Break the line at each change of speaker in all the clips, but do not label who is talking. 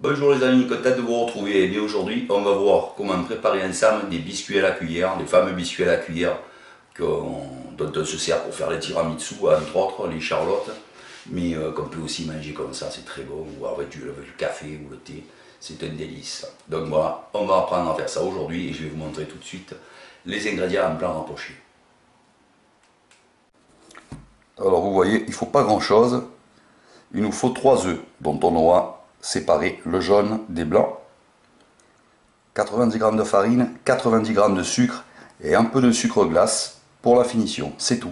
Bonjour les amis, content de vous retrouver. Et bien aujourd'hui, on va voir comment préparer ensemble des biscuits à la cuillère, les fameux biscuits à la cuillère dont on se sert pour faire les tiramisu, entre autres, les charlottes, mais qu'on peut aussi manger comme ça, c'est très bon, ou avec le café ou le thé, c'est un délice. Donc voilà, on va apprendre à faire ça aujourd'hui et je vais vous montrer tout de suite les ingrédients en plan rapproché. Alors vous voyez, il ne faut pas grand chose, il nous faut 3 œufs dont on aura séparer le jaune des blancs, 90 g de farine, 90 g de sucre et un peu de sucre glace pour la finition, c'est tout.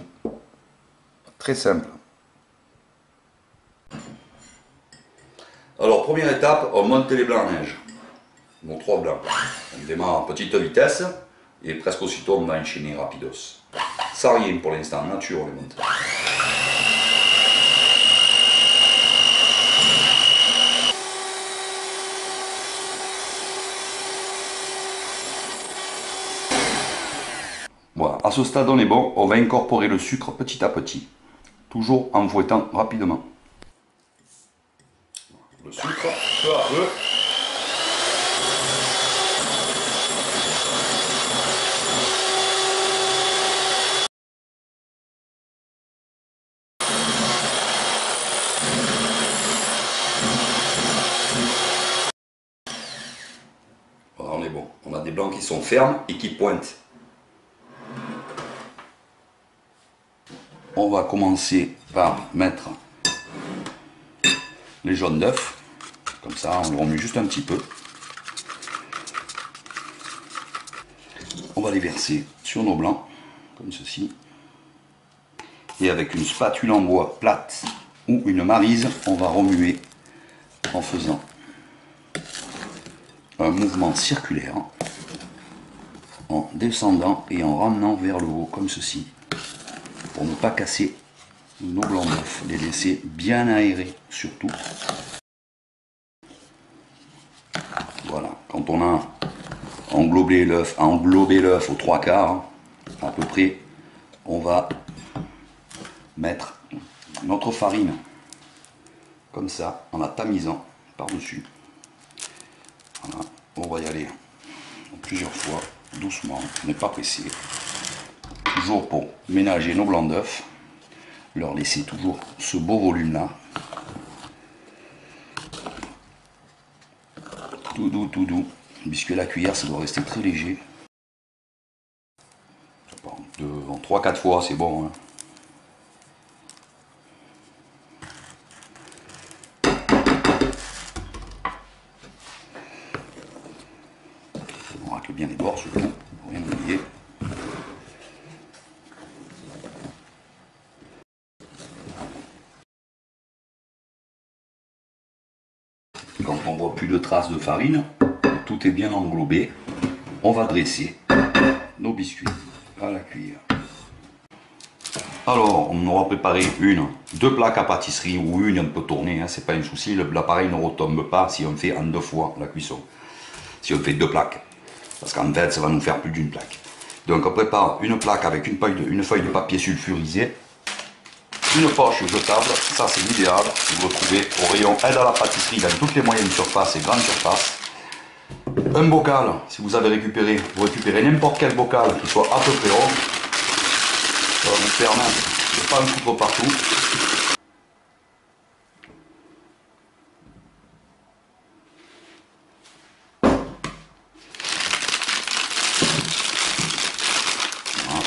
Très simple. Alors première étape, on monte les blancs en neige, nos 3 blancs. On démarre à petite vitesse et presque aussitôt on va enchaîner rapidos. Sans rien pour l'instant, nature on les monte. Voilà, à ce stade on est bon, on va incorporer le sucre petit à petit, toujours en fouettant rapidement. Le sucre, peu à peu. Voilà, on est bon, on a des blancs qui sont fermes et qui pointent. On va commencer par mettre les jaunes d'œufs, comme ça on le remue juste un petit peu. On va les verser sur nos blancs, comme ceci. Et avec une spatule en bois plate ou une maryse, on va remuer en faisant un mouvement circulaire, en descendant et en ramenant vers le haut, comme ceci. Pour ne pas casser nos blancs d'œufs, les laisser bien aérés surtout. Voilà, quand on a englobé l'œuf aux 3/4 à peu près, on va mettre notre farine comme ça en la tamisant par-dessus. Voilà, on va y aller plusieurs fois, doucement, on n'est pas pressé. Toujours pour ménager nos blancs d'œufs, leur laisser toujours ce beau volume là. Tout doux, tout doux. Biscuit à la cuillère, ça doit rester très léger. En 3-4 fois, c'est bon. Hein. On racle bien les bords surtout, pour rien oublier. Quand on voit plus de traces de farine, tout est bien englobé, on va dresser nos biscuits à la cuillère. Alors, on aura préparé 2 plaques à pâtisserie ou on peut tourner, hein, c'est pas un souci, l'appareil ne retombe pas si on fait en 2 fois la cuisson. Si on fait 2 plaques, parce qu'en fait ça va nous faire plus d'une plaque. Donc on prépare une plaque avec une feuille de papier sulfurisé, une poche jetable, ça c'est l'idéal, vous le trouvez au rayon aide à la pâtisserie dans toutes les moyennes surfaces et grandes surfaces. Un bocal, si vous avez récupéré, vous récupérez n'importe quel bocal qui soit à peu près rond. Ça va vous permettre de ne pas en foutre partout. Voilà.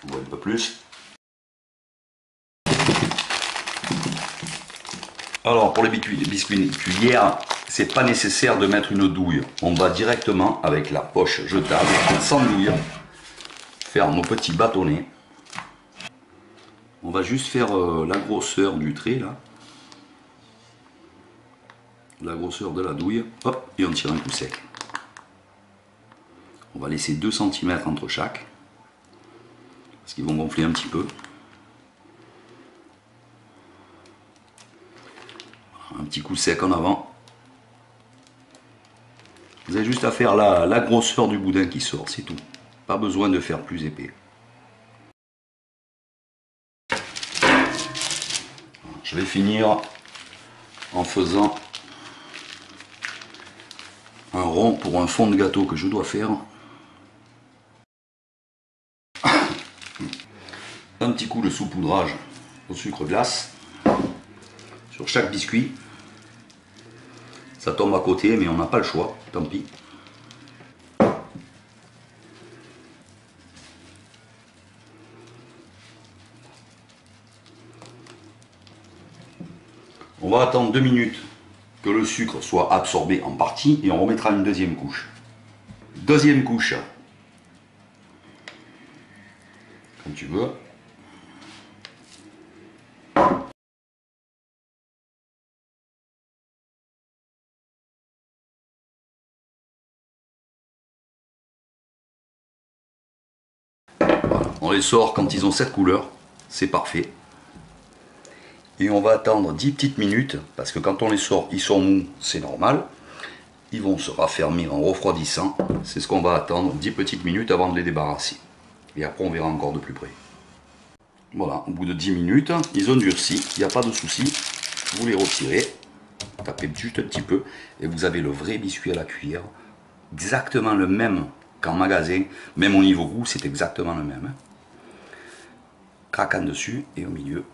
On voit un peu plus. Alors pour les biscuits cuillère, c'est pas nécessaire de mettre une douille. On va directement avec la poche jetable, sans douille, faire nos petits bâtonnets. On va juste faire la grosseur du trait là. La grosseur de la douille. Hop, et on tire un coup sec. On va laisser 2 cm entre chaque. Parce qu'ils vont gonfler un petit peu. Un petit coup sec en avant. Vous avez juste à faire la grosseur du boudin qui sort, c'est tout. Pas besoin de faire plus épais. Je vais finir en faisant un rond pour un fond de gâteau que je dois faire. Un petit coup de saupoudrage au sucre glace sur chaque biscuit. Ça tombe à côté, mais on n'a pas le choix, tant pis. On va attendre 2 minutes que le sucre soit absorbé en partie et on remettra une deuxième couche. Deuxième couche. Comme tu veux. Voilà. On les sort quand ils ont cette couleur. C'est parfait. Et on va attendre 10 petites minutes, parce que quand on les sort, ils sont mous, c'est normal. Ils vont se raffermir en refroidissant. C'est ce qu'on va attendre 10 petites minutes avant de les débarrasser. Et après on verra encore de plus près. Voilà, au bout de 10 minutes, ils ont durci, il n'y a pas de souci. Vous les retirez, tapez juste un petit peu, et vous avez le vrai biscuit à la cuillère. Exactement le même qu'en magasin, même au niveau goût, c'est exactement le même. Craquant dessus, et au milieu,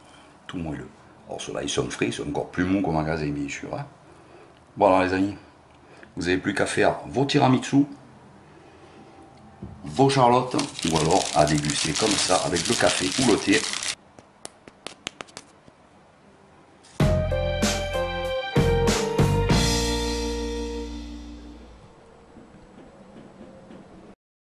tout moelleux. Alors ceux-là, ils sont frais, ils sont encore plus mous qu'au magasin, bien sûr. Hein. Voilà les amis, vous n'avez plus qu'à faire vos tiramisu, vos charlottes, ou alors à déguster comme ça avec le café ou le thé.